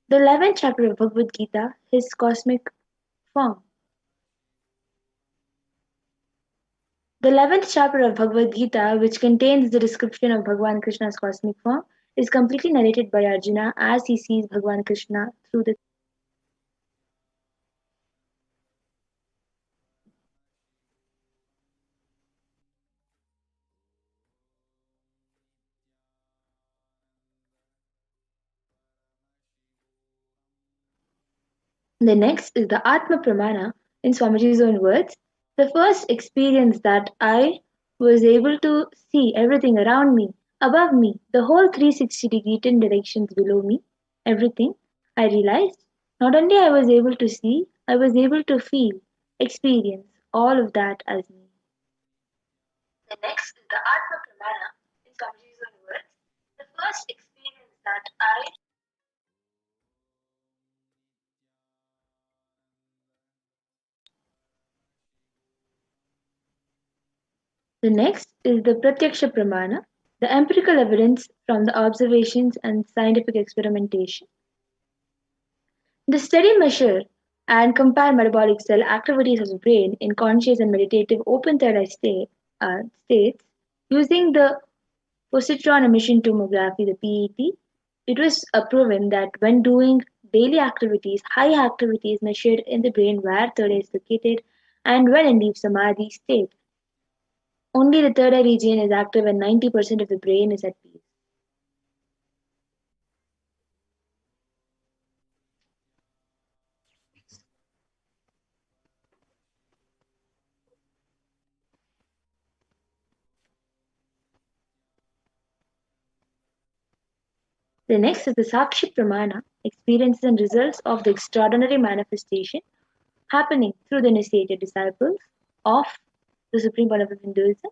The 11th chapter of Bhagavad Gita, his cosmic form. The 11th chapter of Bhagavad Gita, which contains the description of Bhagavan Krishna's cosmic form, is completely narrated by Arjuna as he sees Bhagavan Krishna through the. The next is the Atma Pramana, in Swamiji's own words. The first experience that I was able to see everything around me, above me, the whole 360-degree 10 directions below me, everything, I realized not only I was able to see, I was able to feel, experience all of that as me. The next is the Atma Pramana, in Swamiji's own words. The first experience that I. The next is the Pratyaksha Pramana, the empirical evidence from the observations and scientific experimentation. The study measure and compare metabolic cell activities of the brain in conscious and meditative open third eye states using the positron emission tomography, the PET. It was proven that when doing daily activities, high activity is measured in the brain where third eye is located, and when in deep samadhi state, only the third eye region is active and 90% of the brain is at peace. The next is the Sakshi Pramana, experiences and results of the extraordinary manifestation happening through the initiated disciples of the Supreme Lord of Hinduism.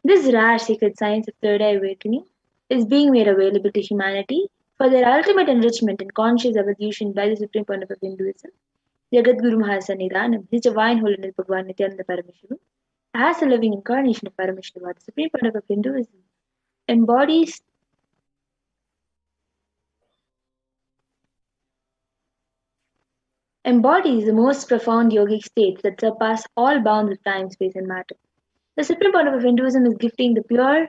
This rare secret science of third eye awakening is being made available to humanity for their ultimate enrichment and conscious evolution by the Supreme Lord of Hinduism. Jagat Guru Mahasannidhanam, His Divine Holiness Bhagavan Nithyananda Paramashivam, as a living incarnation of Paramashiva, the Supreme Lord of Hinduism, embodies embodies the most profound yogic states that surpass all bounds of time, space, and matter. The supreme point of Hinduism is gifting the pure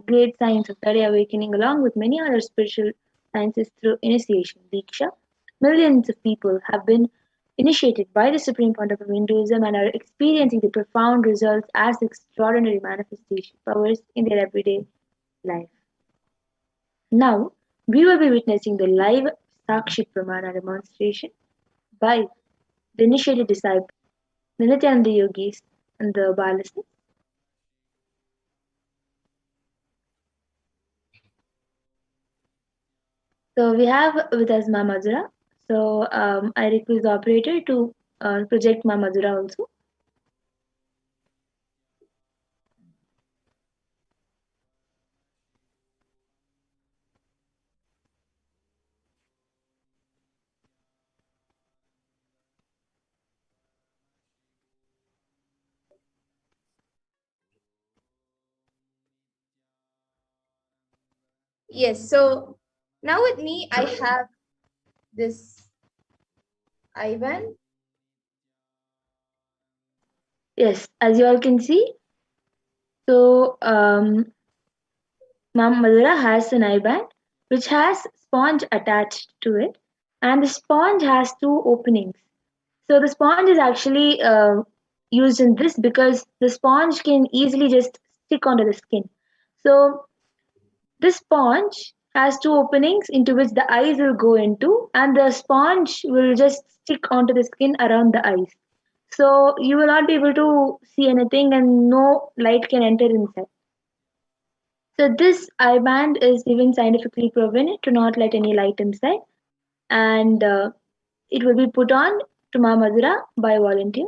great science of Tari awakening along with many other spiritual sciences through initiation, Diksha. Millions of people have been initiated by the supreme point of Hinduism and are experiencing the profound results as extraordinary manifestation powers in their everyday life. Now, we will be witnessing the live Sakshi Pramana demonstration by the initiated disciples, the Nityananda yogis, and the Balasas. So we have with us Ma Madhura. So I request the operator to project Ma Madhura also. Yes, so now with me I have this Ivan. Yes, as you all can see, so Ma Madhura has an eye band which has sponge attached to it, and the sponge has two openings. So the sponge is actually used in this because the sponge can easily just stick onto the skin. So this sponge has two openings into which the eyes will go into, and the sponge will just stick onto the skin around the eyes. So you will not be able to see anything, and no light can enter inside. So this eye band is even scientifically proven to not let any light inside, and it will be put on to Ma Madhura by volunteer.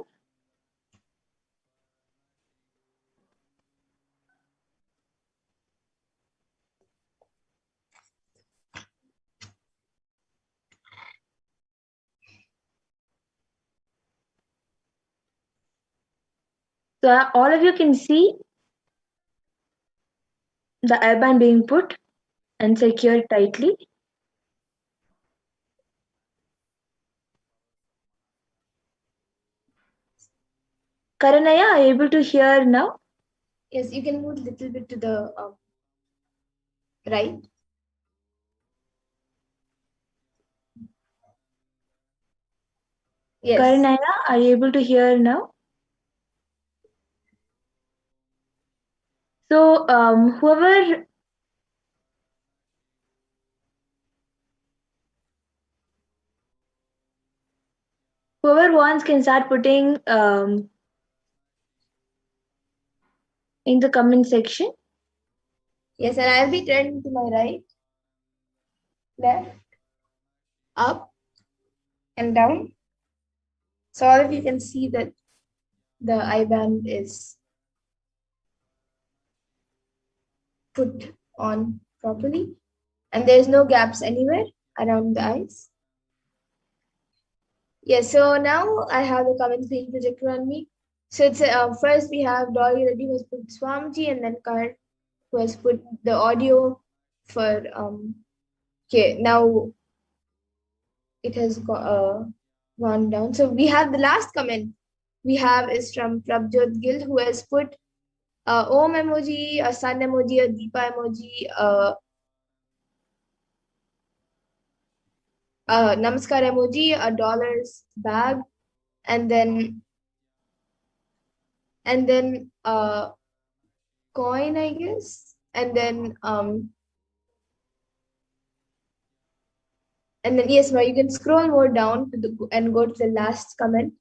So all of you can see the eye band being put and secured tightly. Karanaya, are you able to hear now? Yes, you can move a little bit to the right. Yes. Karanaya, are you able to hear now? So, whoever wants can start putting in the comment section. Yes, and I'll be turning to my right, left, up, and down. So all of you can see that the eye band is put on properly, and there's no gaps anywhere around the eyes. Yes, so now I have the comments being projected on me. So it's first we have Dolly Reddy who has put Swamiji, and then Kar who has put the audio for okay, now it has gone down. So we have the last comment we have is from Prabjot Gill who has put Om emoji, a sun emoji, a Deepa emoji, Namaskar emoji, a dollars bag, and then coin, I guess, and then yes, now you can scroll more down to the and go to the last comment,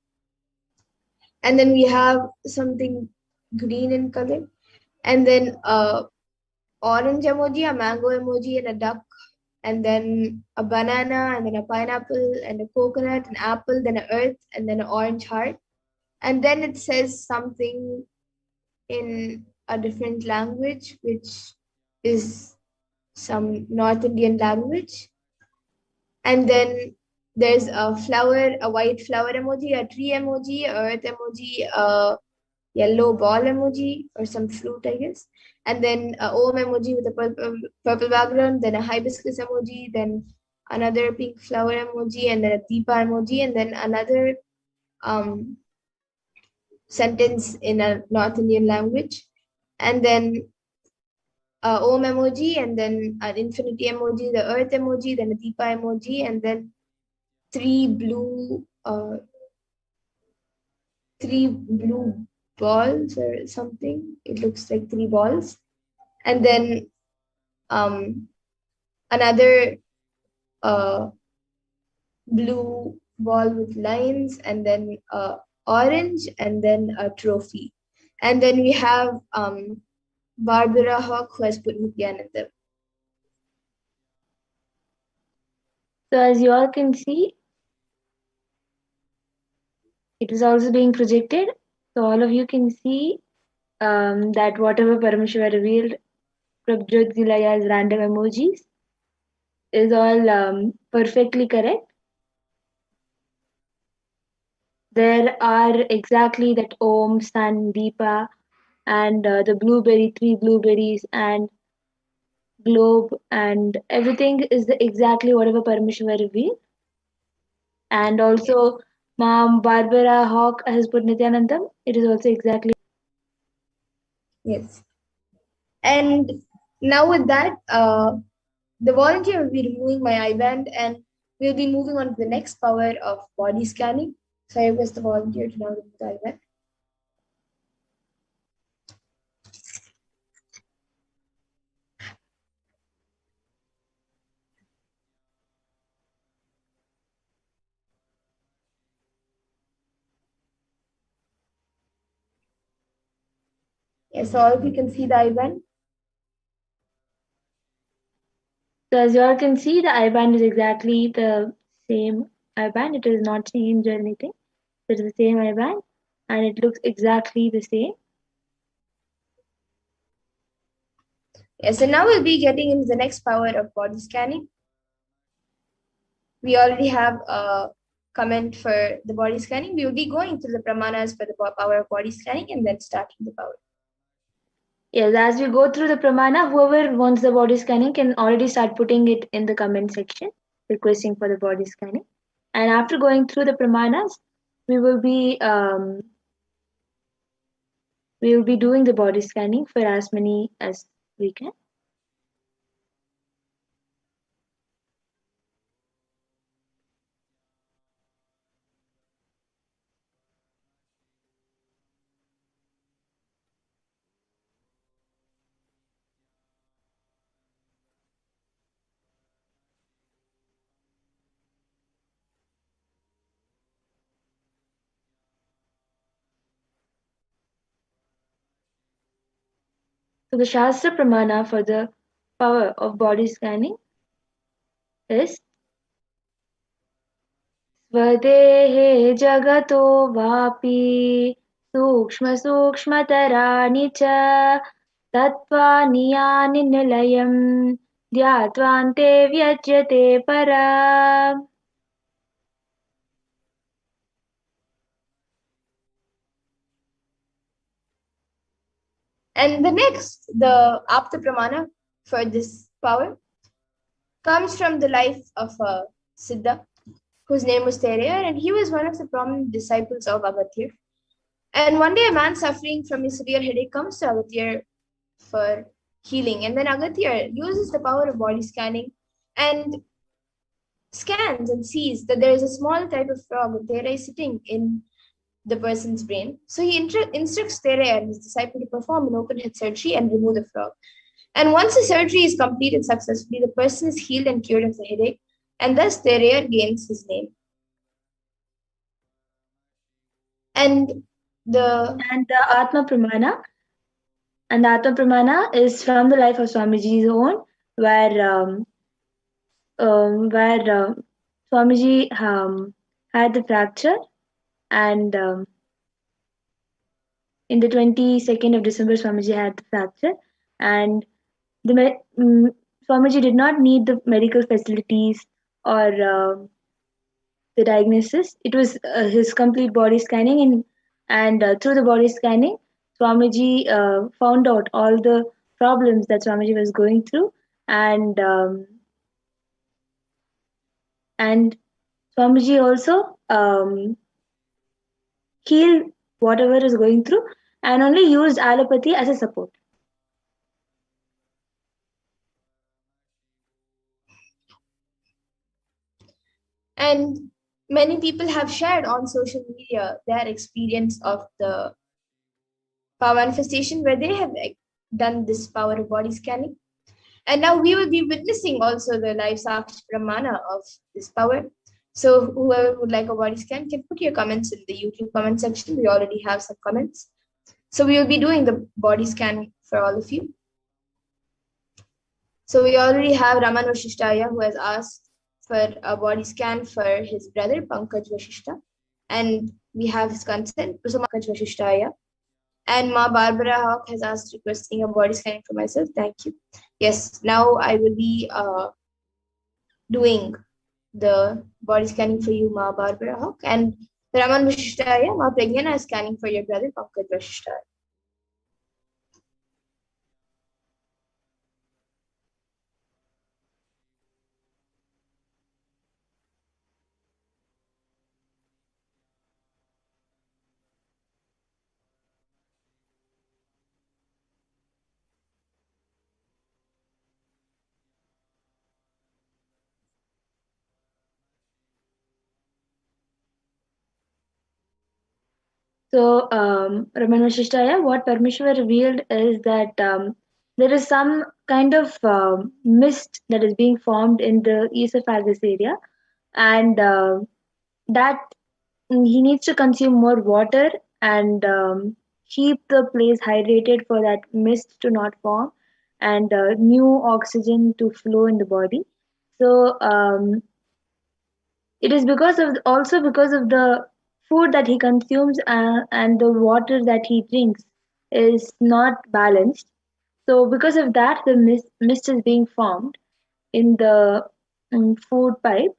and then we have something green in color, and then orange emoji, a mango emoji, and a duck, and then a banana, and then a pineapple, and a coconut, an apple, then an earth, and then an orange heart, and then it says something in a different language, which is some North Indian language. And then there's a flower, a white flower emoji, a tree emoji, a earth emoji, a yellow ball emoji, or some fruit, I guess. And then a Om emoji with a purple background, then a hibiscus emoji, then another pink flower emoji, and then a Deepa emoji, and then another sentence in a North Indian language. And then Om emoji, and then an infinity emoji, the earth emoji, then a Deepa emoji, and then three blue balls or something. It looks like three balls. And then another blue ball with lines, and then orange, and then a trophy. And then we have Barbara Hawk who has put Nithyananda. So, as you all can see, it is also being projected. So, all of you can see that whatever Paramashiva revealed Prabjot Zilaya as random emojis is all perfectly correct. There are exactly that Om, Sun, Deepa, and the blueberry, three blueberries, and globe, and everything is exactly whatever Paramashiva revealed. And also, Mom Barbara Hawk has put Nityanandam. It is also exactly. Yes. And now with that, the volunteer will be removing my eye band, and we'll be moving on to the next power of body scanning. So I request the volunteer to now remove the eye band. Yes, so all of you can see the eye band. So as you all can see, the eye band is exactly the same eye band. It is not changed or anything. It is the same eye band, and it looks exactly the same. Yes, so now we'll be getting into the next power of body scanning. We already have a comment for the body scanning. We will be going through the pramanas for the power of body scanning and then starting the power. Yes, as we go through the pramana, whoever wants the body scanning can already start putting it in the comment section, requesting for the body scanning. And after going through the pramanas, we will be We will be doing the body scanning for as many as we can. So the Shastra Pramana for the power of body scanning is स्वदेहे जगतो वापि सूक्ष्मसूक्ष्मतराणि च तत्त्वानि यानि निलयम् ध्यात्वान्ते व्यज्यते परा. And the next, the Apta Pramana for this power comes from the life of a Siddha whose name was Thereya, and he was one of the prominent disciples of Agatya. And one day, a man suffering from a severe headache comes to Agatya for healing, and then Agatya uses the power of body scanning and scans and sees that there is a small type of frog, Thereya, sitting in the person's brain. So he instructs Thereya and his disciple to perform an open head surgery and remove the frog. And once the surgery is completed successfully, the person is healed and cured of the headache, and thus Thereya gains his name. And the And the Atma Pramana, and the Atma Pramana is from the life of Swamiji's own, where Swamiji had the fracture, and in the 22nd of December, Swamiji had the fracture, and Swamiji did not need the medical facilities or the diagnosis. It was his complete body scanning, and through the body scanning, Swamiji found out all the problems that Swamiji was going through, and Swamiji also healed whatever is going through, and only used allopathy as a support. and many people have shared on social media their experience of the power manifestation where they have done this power of body scanning. And now we will be witnessing also the live Sakshi Pramana of this power. So whoever would like a body scan can put your comments in the YouTube comment section. We already have some comments. So we will be doing the body scan for all of you. So we already have Raman Vashishtaya who has asked for a body scan for his brother Pankaj Vashishta. And we have his consent, so Pankaj Vashishtaya. And Ma Barbara Hawk has asked requesting a body scanning for myself. Thank you. Yes, now I will be doing the body scanning for you, Ma Barbara Hawk. And Raman Vashishtaya, Ma Pragyana is scanning for your brother Pankaj Vashishtaya. So, Raman Vashishtaya, what Parmeshwar revealed is that there is some kind of mist that is being formed in the esophagus area, and that he needs to consume more water and keep the place hydrated for that mist to not form and new oxygen to flow in the body. So, it is because of also because of the food that he consumes and the water that he drinks is not balanced. So because of that, the mist is being formed in the food pipe.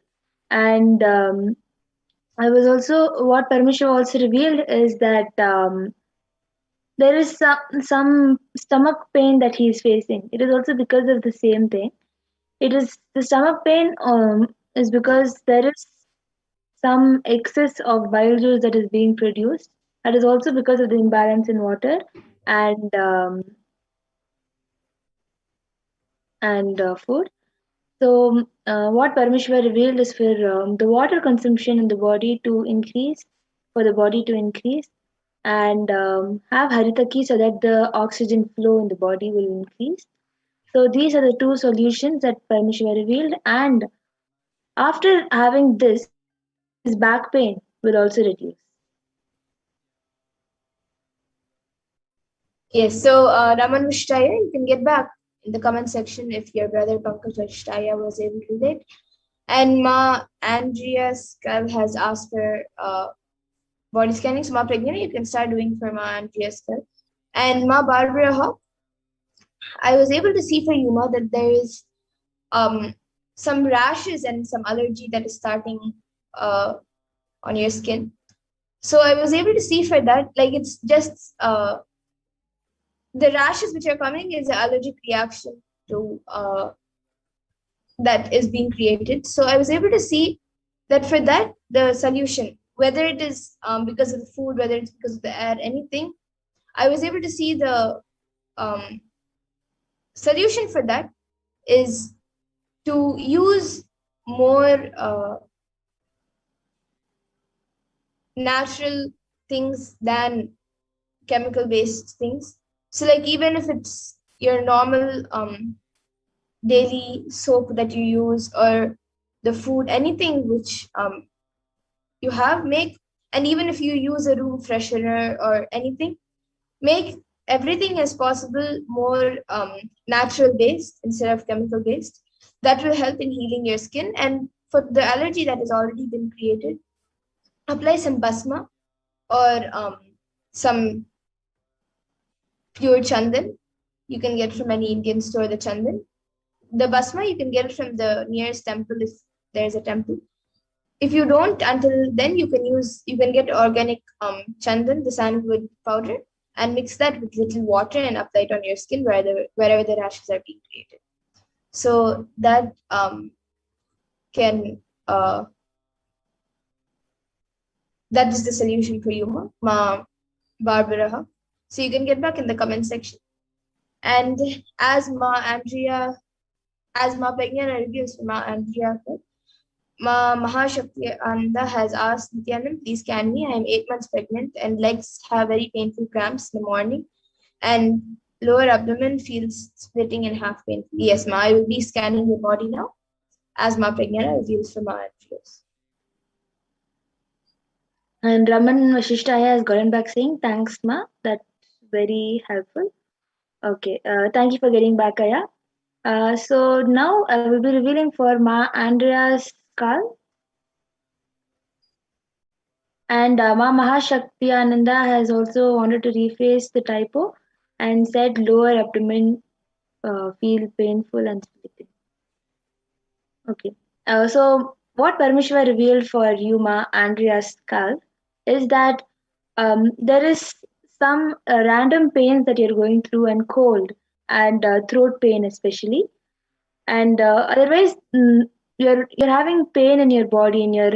And I was also what Parmeshwar also revealed is that there is some stomach pain that he is facing. It is also because of the same thing. It is the stomach pain is because there is some excess of bile juice that is being produced. That is also because of the imbalance in water. and food. So, what Parameshwar revealed is for the water consumption in the body to increase, for the body to increase, and have Haritaki so that the oxygen flow in the body will increase. So, these are the two solutions that Parameshwar revealed, and after having this, his back pain will also reduce. Yes, so Raman Vishtaya, you can get back in the comment section if your brother Pankaj Vishtaya was able to relate. And Ma Andrea Skull has asked for body scanning. So Ma Pragnana, you can start doing for Ma Andrea Skull. And Ma Barbara Hawk, I was able to see for you, Ma, that there is um, some rashes and some allergy that is starting uh, on your skin. So I was able to see for that, like it's just the rashes which are coming is an allergic reaction to that is being created. So I was able to see that for that, the solution, whether it is because of the food, whether it's because of the air, anything, I was able to see the um, solution for that is to use more natural things than chemical based things. So, like, even if it's your normal daily soap that you use or the food, anything which you have, make, and even if you use a room freshener or anything, make everything as possible more natural based instead of chemical based. That will help in healing your skin. And for the allergy that has already been created, apply some basma or some pure chandan. You can get from any Indian store the chandan. The basma you can get it from the nearest temple if there's a temple. If you don't, until then you can get organic chandan, the sandalwood powder, and mix that with little water and apply it on your skin wherever the rashes are being created. So that can that is the solution for you, Ma Barbara. So you can get back in the comment section. And as Ma Andrea, as Ma Pegna reviews Ma Andrea, Mahashakti Ananda has asked Nithyanand, please scan me. I am 8 months pregnant and legs have very painful cramps in the morning and lower abdomen feels splitting in half painfully. Yes, Ma, I will be scanning your body now as Ma Pragnana reveals for Ma Andreas. And Raman Vashishtaya has gotten back saying, thanks, Ma. That's very helpful. Okay, thank you for getting back, Aya. So now I will be revealing for Ma Andrea's skull. And Ma Mahashakti Ananda has also wanted to rephrase the typo and said lower abdomen feel painful and splitting. Okay. So what Parameshwar revealed for you, Ma Andrea's skull, is that there is some random pains that you're going through and cold and throat pain especially, and otherwise you're having pain in your body in your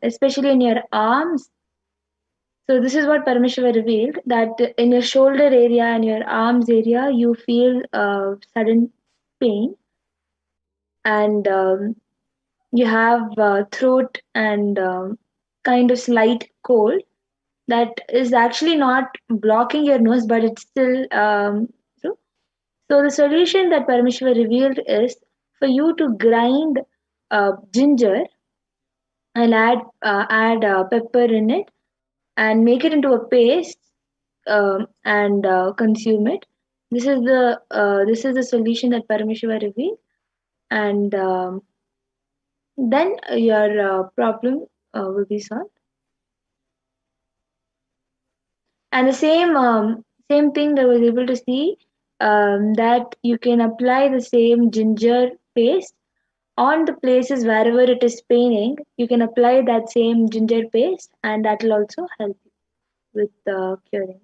especially in your arms. So this is what Parameshwar revealed, that in your shoulder area and your arms area you feel sudden pain, and you have throat and kind of slight cold that is actually not blocking your nose, but it's still so. So the solution that Parameshwar revealed is for you to grind ginger and add pepper in it and make it into a paste, and consume it. This is the solution that Parameshwar revealed, and then your problem will be solved. And the same thing that I was able to see, that you can apply the same ginger paste on the places wherever it is paining. You can apply that same ginger paste, and that will also help you with curing.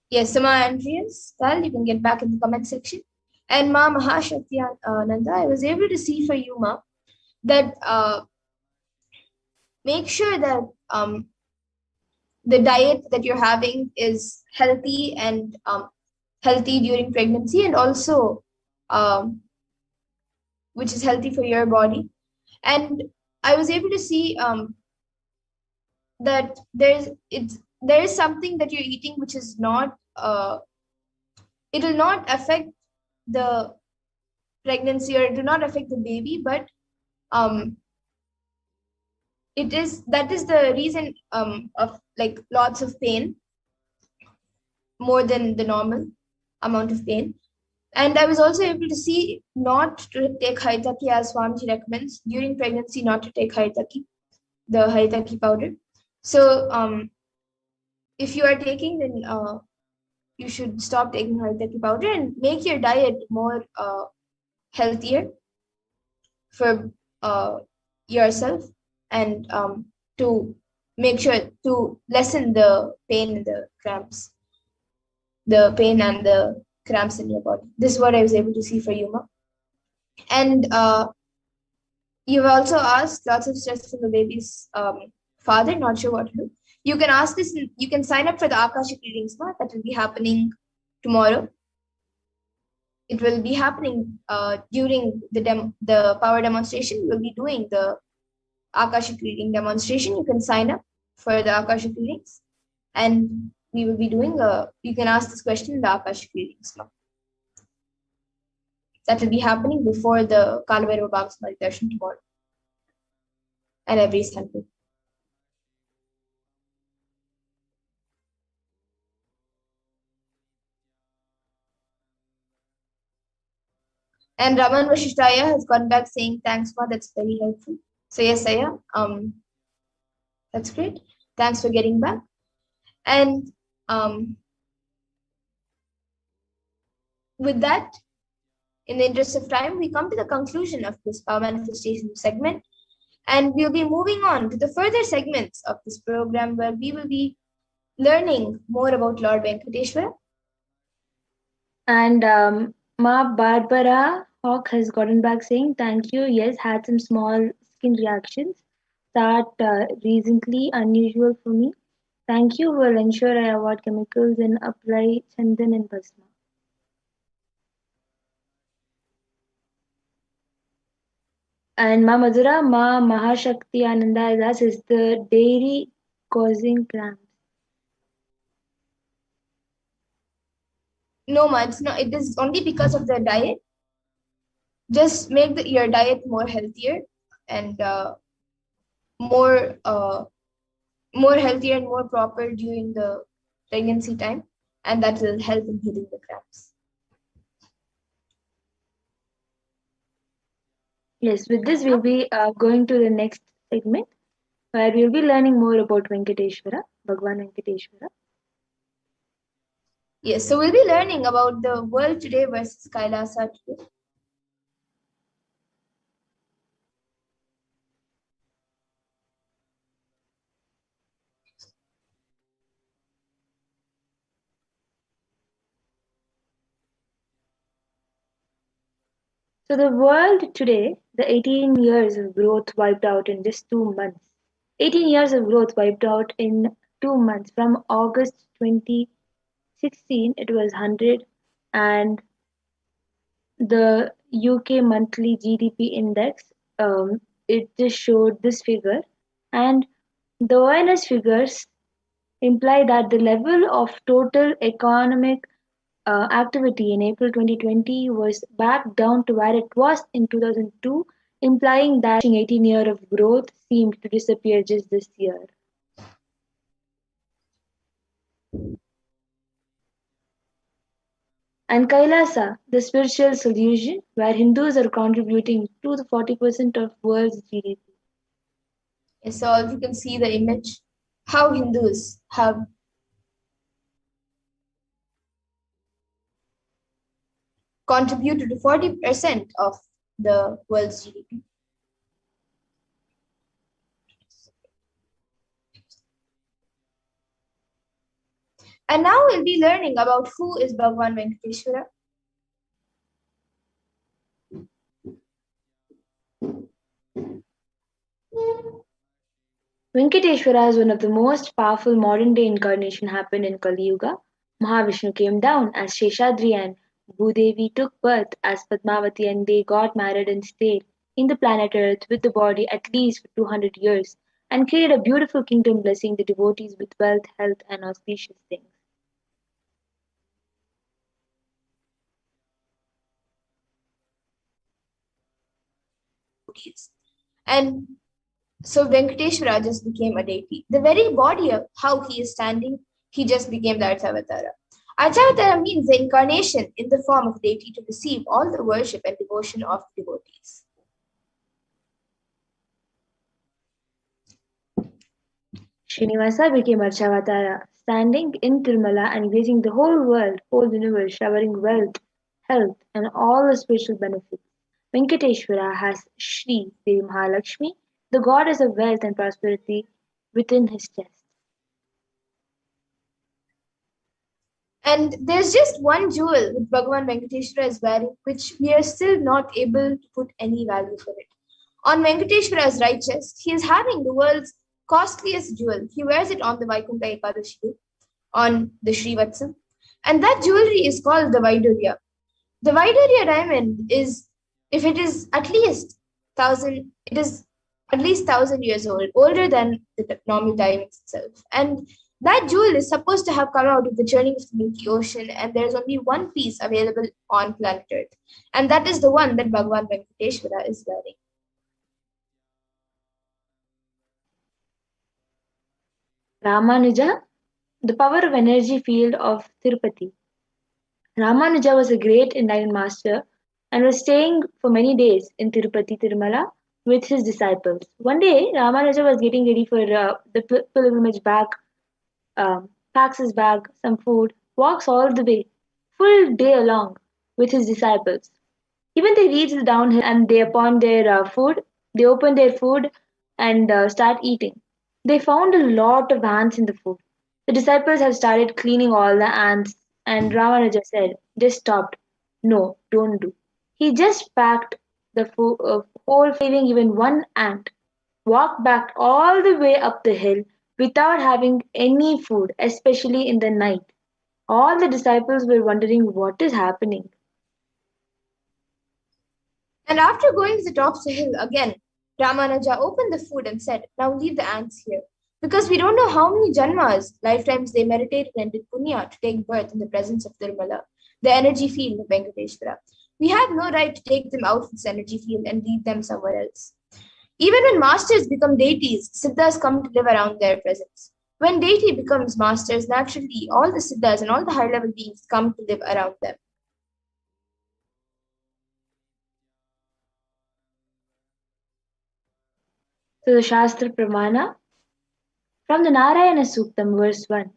Yes, so Ma Andreas, well, you can get back in the comment section. And Ma Mahashakti Nanda, I was able to see for you, Ma, that make sure that the diet that you're having is healthy and healthy during pregnancy, and also which is healthy for your body. And I was able to see that there is something that you're eating which is not it will not affect the pregnancy, or it will not affect the baby, but um that is the reason of like lots of pain, more than the normal amount of pain. And I was also able to see not to take haritaki as Swamiji recommends during pregnancy, not to take haritaki, the haritaki powder. So if you are taking, then you should stop taking haritaki powder and make your diet more healthier for yourself, and to make sure to lessen the pain and the cramps, the pain and the cramps in your body. This is what I was able to see for Yuma. And you've also asked lots of stress from the baby's father, not sure what to do. You can ask this, you can sign up for the Akashic readings that will be happening tomorrow. It will be happening during the power demonstration. We'll be doing the Akashic reading demonstration. You can sign up for the Akashic readings, and we will be doing you can ask this question in the Akashic readings now. That will be happening before the Kalavairava Bhaga's meditation tomorrow and every Sunday. And Raman Vashishtaya has gone back saying, thanks, Ma, that's very helpful. So yes, Aya, that's great. Thanks for getting back. And with that, in the interest of time, we come to the conclusion of this power manifestation segment. And we'll be moving on to the further segments of this program, where we will be learning more about Lord Venkateshwara. And Ma Barbara Hawk has gotten back saying, thank you. Yes, had some small skin reactions that recently unusual for me. Thank you. Will ensure I avoid chemicals and apply chandan and bhasma. And Ma Madhura, Ma Mahashakti Ananda has asked, is the dairy causing cramps? No, Ma, it is only because of the diet. Just make your diet more healthier and more more healthier and more proper during the pregnancy time, and that will help in healing the cramps. Yes, with this we'll be going to the next segment where we'll be learning more about Venkateshwara, Bhagwan Venkateshwara. Yes, so we'll be learning about the world today versus Kailasa today. So the world today, the 18 years of growth wiped out in just 2 months. 18 years of growth wiped out in 2 months. From August 2016, it was 100, and the UK monthly GDP index, it just showed this figure, and the ONS figures imply that the level of total economic activity in April 2020 was back down to where it was in 2002, implying that 18 year of growth seemed to disappear just this year. And Kailasa, the spiritual solution, where Hindus are contributing to the 40% of world's GDP. Yes, so you can see the image, how Hindus have contributed to 40% of the world's GDP. And now we'll be learning about who is Bhagwan Venkateshwara. Venkateshwara is one of the most powerful modern day incarnation happened in Kali Yuga. Mahavishnu came down as Sheshadri and Bhudevi took birth as Padmavati and they got married and stayed in the planet Earth with the body at least for 200 years and created a beautiful kingdom blessing the devotees with wealth, health and auspicious things. And so Venkateshwara just became a deity. The very body of how he is standing, he just became the Archavatara. Archavatara means the incarnation in the form of deity to receive all the worship and devotion of devotees. Srinivasa became Archavatara, standing in Tirumala and gazing the whole world, whole universe, showering wealth, health, and all the spiritual benefits. Venkateshwara has Shri Devi Mahalakshmi, the goddess of wealth and prosperity, within his chest. And there's just one jewel which Bhagavan Venkateshwara is wearing, which we are still not able to put any value for it. On Venkateshwara's right chest, he is having the world's costliest jewel. He wears it on the Vaikuntha Ekadashi, on the Srivatsam. And that jewelry is called the Vaidurya. The Vaidurya diamond is, if it is at least 1,000 years old, older than the normal diamond itself. And that jewel is supposed to have come out of the churning of the Milky Ocean, and there's only one piece available on planet Earth. And that is the one that Bhagavan Venkateshwara is wearing. Ramanuja, the power of energy field of Tirupati. Ramanuja was a great enlightened master and was staying for many days in Tirupati, Tirumala with his disciples. One day, Ramanuja was getting ready for the pilgrimage back, packs his bag, some food, walks all the way, full day along with his disciples. Even they reach the downhill and they upon their food, they open their food and start eating. They found a lot of ants in the food. The disciples have started cleaning all the ants, and Ramanuja said, "Just stopped. No, don't do." He just packed the whole leaving even one ant, walked back all the way up the hill without having any food, especially in the night. All the disciples were wondering what is happening. And after going to the top of the hill again, Ramanuja opened the food and said, "Now leave the ants here. Because we don't know how many janmas, lifetimes they meditated and did punya to take birth in the presence of Tirumala, the energy field of Venkateshwara. We have no right to take them out of this energy field and leave them somewhere else. Even when masters become deities, siddhas come to live around their presence. When deity becomes masters, naturally all the siddhas and all the high level beings come to live around them. So the Shastra Pramana from the Narayana Suktam, verse 1.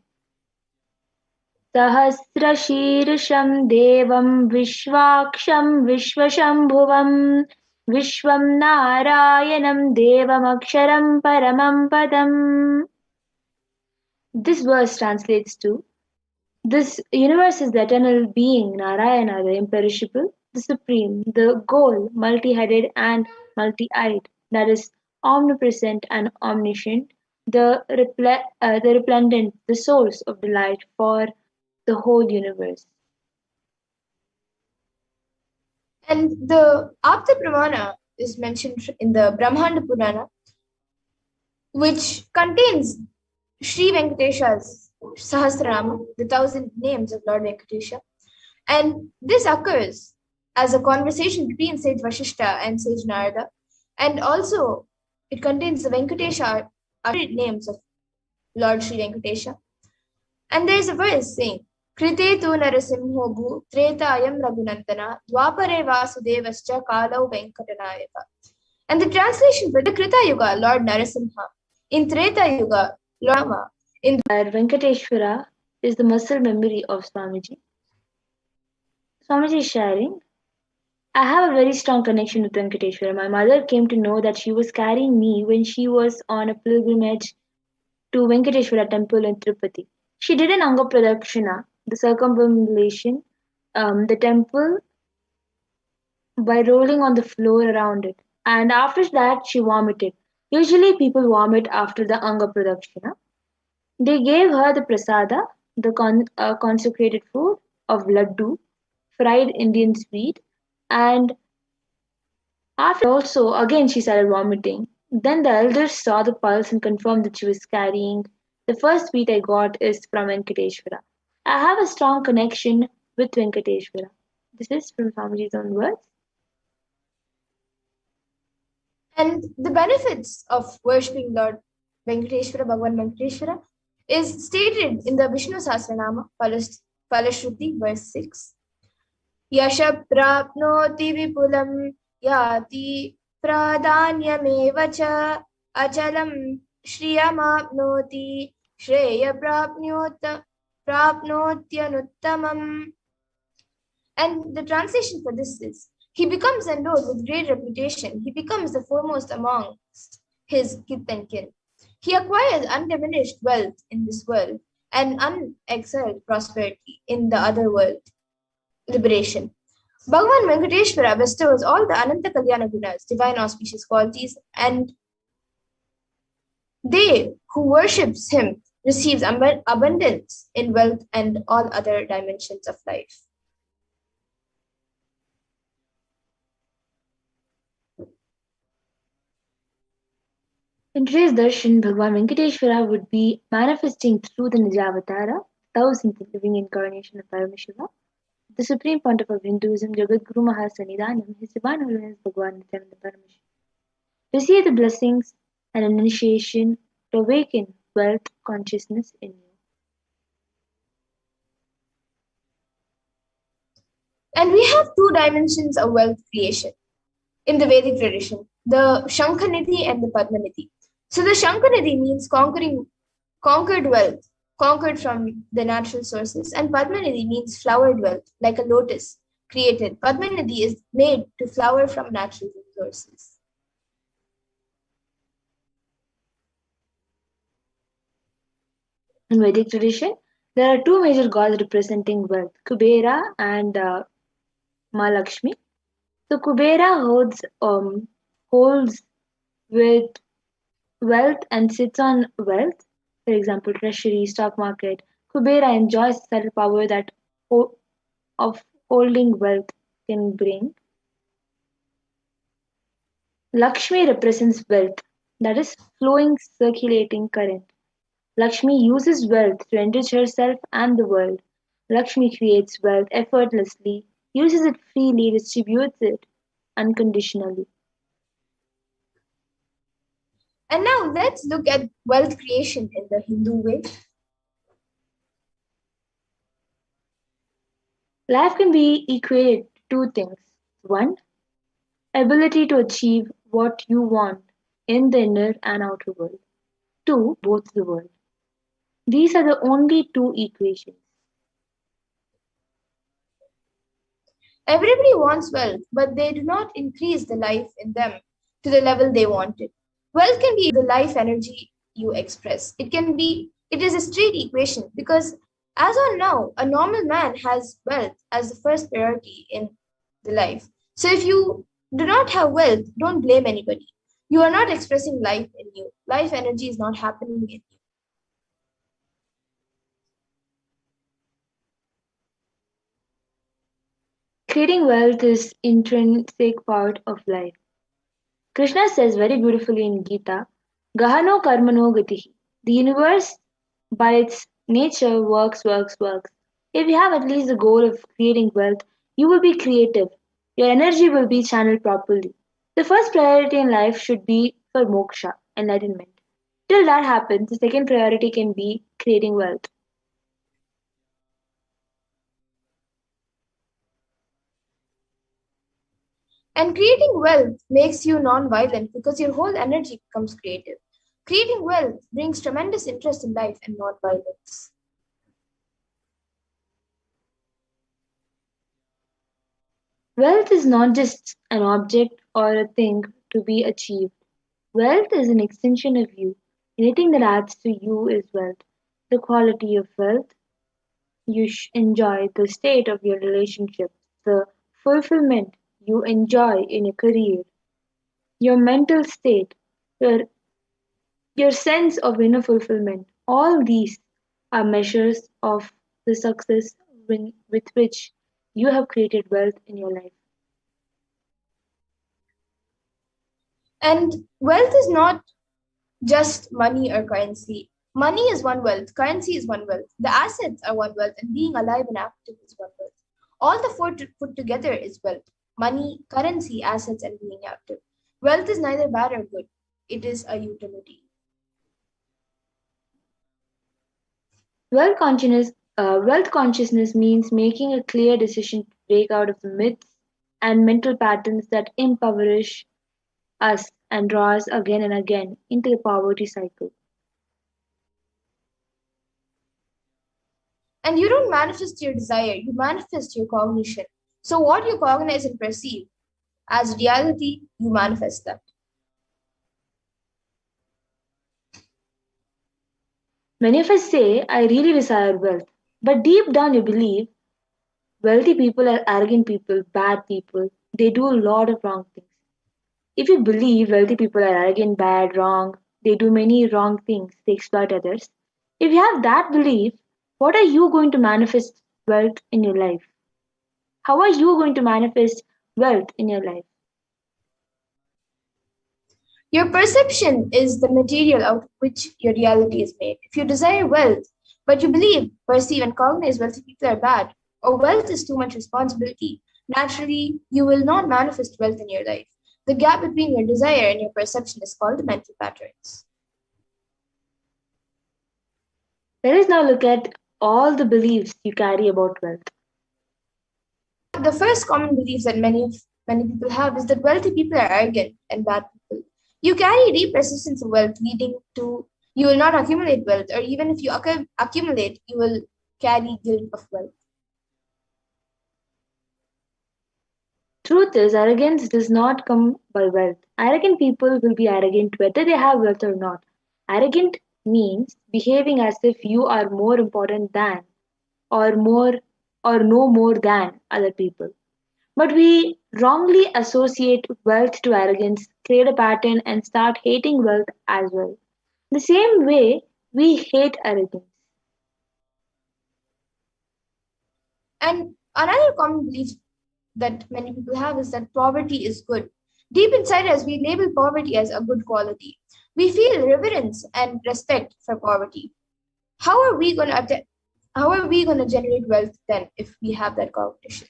Sahasrashirsham Devam Vishwaksham Vishwashambhuvam Vishwam Narayanam Devam Aksharam Paramam Padam. This verse translates to: this universe is the eternal being, Narayana, the imperishable, the supreme, the goal, multi-headed and multi-eyed, that is omnipresent and omniscient, the resplendent, the source of delight for the whole universe. And the Apta Pramana is mentioned in the Brahmanda Purana, which contains Sri Venkatesha's Sahasranama, the 1,000 names of Lord Venkatesha. And this occurs as a conversation between Sage Vashishta and Sage Narada. And also, it contains the Venkatesha names of Lord Sri Venkatesha. And there's a verse saying, Krite tu narasimho bhu tretayam raghunandana dwapare vasudevascha kalau venkatanayaka. And the translation for the Krita Yuga, Lord Narasimha. In Treta Yuga, Lord Rama. Venkateshwara is the muscle memory of Swamiji. Swamiji is sharing, I have a very strong connection with Venkateshwara. My mother came to know that she was carrying me when she was on a pilgrimage to Venkateshwara temple in Tirupati. She did an Anga Pradakshina, the circumambulation, the temple by rolling on the floor around it. And after that, she vomited. Usually, people vomit after the Anga Pradakshina. They gave her the prasada, the consecrated food of laddu, fried Indian sweet, and after also again she started vomiting. Then the elders saw the pulse and confirmed that she was carrying. The first sweet I got is from Venkateshwara. I have a strong connection with Venkateshwara. This is from Swamiji's own words. And the benefits of worshipping Lord Venkateshwara, Bhagavan Venkateshwara, is stated in the Vishnu Sahasranama, Falashruti, verse 6. Yasha prapnoti vipulam yati pradanyameva cha achalam shriyamapnoti shreya prapnotyanuttamam. And the translation for this is, he becomes endowed with great reputation. He becomes the foremost amongst his kith and kin. He acquires undiminished wealth in this world and unexcelled prosperity in the other world, liberation. Bhagavan Venkateshwara bestows all the Ananta Kalyana Gunas, divine auspicious qualities, and they who worships him receives abundance in wealth and all other dimensions of life. In today's darshan, Bhagavan Venkateshwara would be manifesting through the Nijavatara, thousandth living incarnation of Paramashiva, the supreme pontiff of Hinduism, Jagadguru Mahasanidanam, his divine holiness Bhagavan Nithyananda Paramashivam. Receive the blessings and an initiation to awaken wealth consciousness in you. And we have two dimensions of wealth creation in the Vedic tradition, the Shankhanidhi and the Padmanidhi. So the Shankhanidhi means conquered wealth, conquered from the natural sources, and Padmanidhi means flowered wealth, like a lotus created. Padmanidhi is made to flower from natural resources. In Vedic tradition, there are two major gods representing wealth, Kubera and Mahalakshmi. So Kubera holds with wealth and sits on wealth. For example, treasury, stock market. Kubera enjoys the subtle power that of holding wealth can bring. Lakshmi represents wealth, that is flowing, circulating current. Lakshmi uses wealth to enrich herself and the world. Lakshmi creates wealth effortlessly, uses it freely, distributes it unconditionally. And now let's look at wealth creation in the Hindu way. Life can be equated to two things. One, ability to achieve what you want in the inner and outer world. Two, both the world. These are the only two equations. Everybody wants wealth, but they do not increase the life in them to the level they want it. Wealth can be the life energy you express. It is a straight equation because as on now, a normal man has wealth as the first priority in the life. So if you do not have wealth, don't blame anybody. You are not expressing life in you. Life energy is not happening in you. Creating wealth is intrinsic part of life. Krishna says very beautifully in Gita, Gahano karmano gatihi. The universe by its nature works, works, works. If you have at least the goal of creating wealth, you will be creative. Your energy will be channeled properly. The first priority in life should be for moksha, enlightenment. Till that happens, the second priority can be creating wealth. And creating wealth makes you non-violent because your whole energy becomes creative. Creating wealth brings tremendous interest in life and non-violence. Wealth is not just an object or a thing to be achieved. Wealth is an extension of you. Anything that adds to you is wealth. The quality of wealth you enjoy, the state of your relationships, the fulfillment you enjoy in your career, your mental state, your your sense of inner fulfillment. All these are measures of the success with which you have created wealth in your life. And wealth is not just money or currency. Money is one wealth, currency is one wealth, the assets are one wealth, and being alive and active is one wealth. All the four put together is wealth: money, currency, assets, and being active. Wealth is neither bad or good, it is a utility. Wealth consciousness means making a clear decision to break out of the myths and mental patterns that impoverish us and draw us again and again into the poverty cycle. And you don't manifest your desire, you manifest your cognition. So, what you cognize and perceive as reality, you manifest that. Many of us say, I really desire wealth, but deep down you believe wealthy people are arrogant people, bad people. They do a lot of wrong things. If you believe wealthy people are arrogant, bad, wrong, they do many wrong things, they exploit others. If you have that belief, what are you going to manifest wealth in your life? How are you going to manifest wealth in your life? Your perception is the material out of which your reality is made. If you desire wealth, but you believe, perceive, and cognize wealthy people are bad, or wealth is too much responsibility, naturally you will not manifest wealth in your life. The gap between your desire and your perception is called the mental patterns. Let us now look at all the beliefs you carry about wealth. The first common belief that many people have is that wealthy people are arrogant and bad people. You carry deep resistance of wealth, leading to you will not accumulate wealth, or even if you accumulate, you will carry guilt of wealth. Truth is, arrogance does not come by wealth. Arrogant people will be arrogant whether they have wealth or not. Arrogant means behaving as if you are more important than, or more, or no more than other people. But we wrongly associate wealth to arrogance, create a pattern, and start hating wealth as well. The same way we hate arrogance. And another common belief that many people have is that poverty is good. Deep inside us, we label poverty as a good quality. We feel reverence and respect for poverty. How are we going to how are we going to generate wealth then if we have that cognition?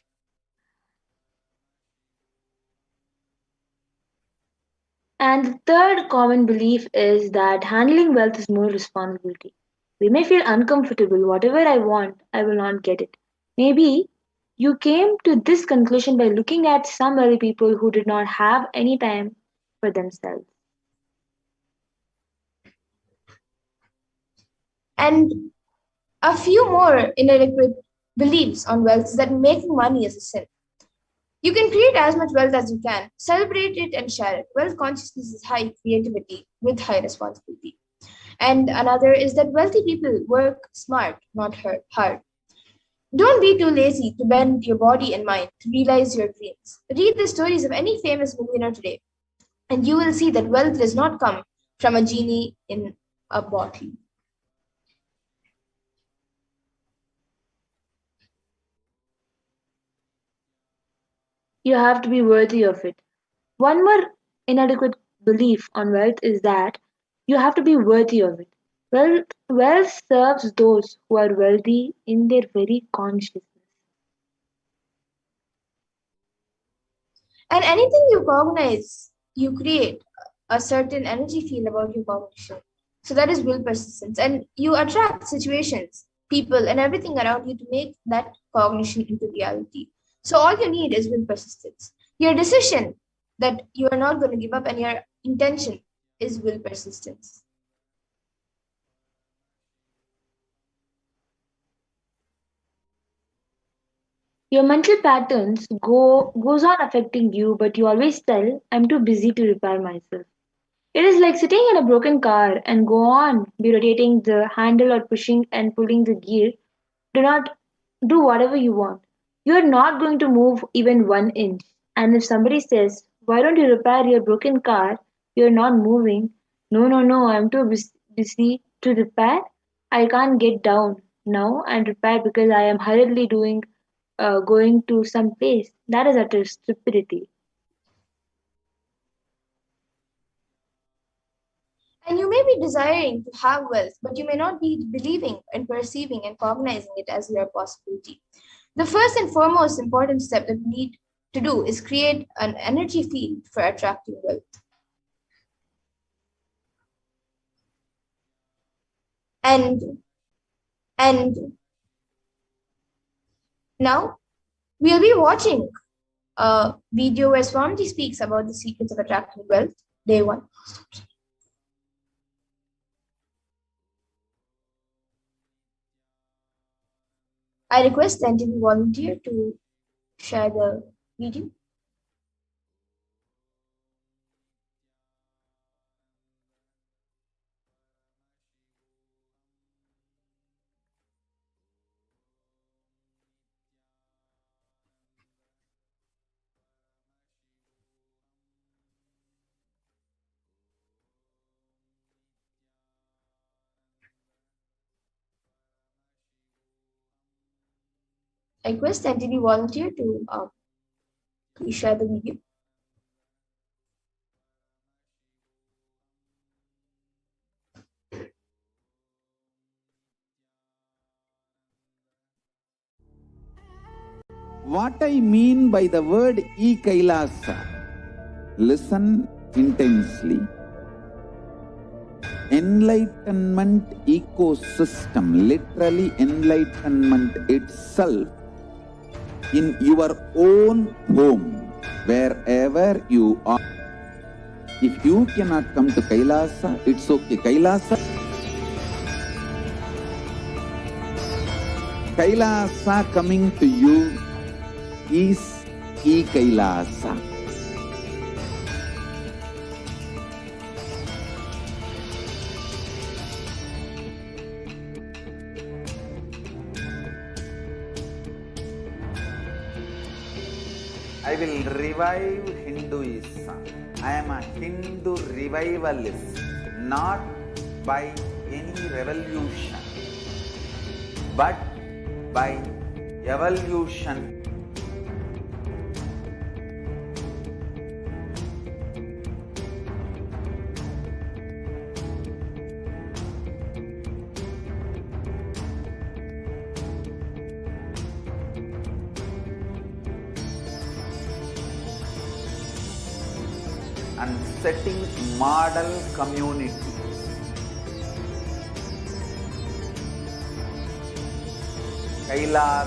And the third common belief is that handling wealth is more responsibility. We may feel uncomfortable, whatever I want, I will not get it. Maybe you came to this conclusion by looking at some other people who did not have any time for themselves. And a few more inadequate beliefs on wealth is that making money is a sin. You can create as much wealth as you can, celebrate it and share it. Wealth consciousness is high creativity with high responsibility. And another is that wealthy people work smart, not hard. Don't be too lazy to bend your body and mind to realize your dreams. Read the stories of any famous millionaire today, and you will see that wealth does not come from a genie in a bottle. You have to be worthy of it. One more inadequate belief on wealth is that you have to be worthy of it. Wealth serves those who are wealthy in their very consciousness. And anything you cognize, you create a certain energy field about your cognition. So that is will persistence. And you attract situations, people, and everything around you to make that cognition into reality. So all you need is will persistence. Your decision that you are not going to give up and your intention is will persistence. Your mental patterns goes on affecting you, but you always tell, I'm too busy to repair myself. It is like sitting in a broken car and go on be rotating the handle or pushing and pulling the gear. Do not do whatever you want. You are not going to move even 1 inch. And if somebody says, why don't you repair your broken car? You're not moving. No, I'm too busy to repair. I can't get down now and repair because I am hurriedly going to some place. That is utter stupidity. And you may be desiring to have wealth, but you may not be believing and perceiving and cognizing it as your possibility. The first and foremost important step that we need to do is create an energy field for attracting wealth. And and now we'll be watching a video where Swamiji speaks about the secrets of attracting wealth, day one. I request the entity volunteer to share the video. I request the entity volunteer to please share the video. What I mean by the word e-Kailasa, listen intensely. Enlightenment ecosystem, literally enlightenment itself, in your own home, wherever you are. If you cannot come to Kailasa, it's okay. Kailasa coming to you is e-Kailasa. I will revive Hinduism. I am a Hindu revivalist, not by any revolution, but by evolution. And setting model community. Kailas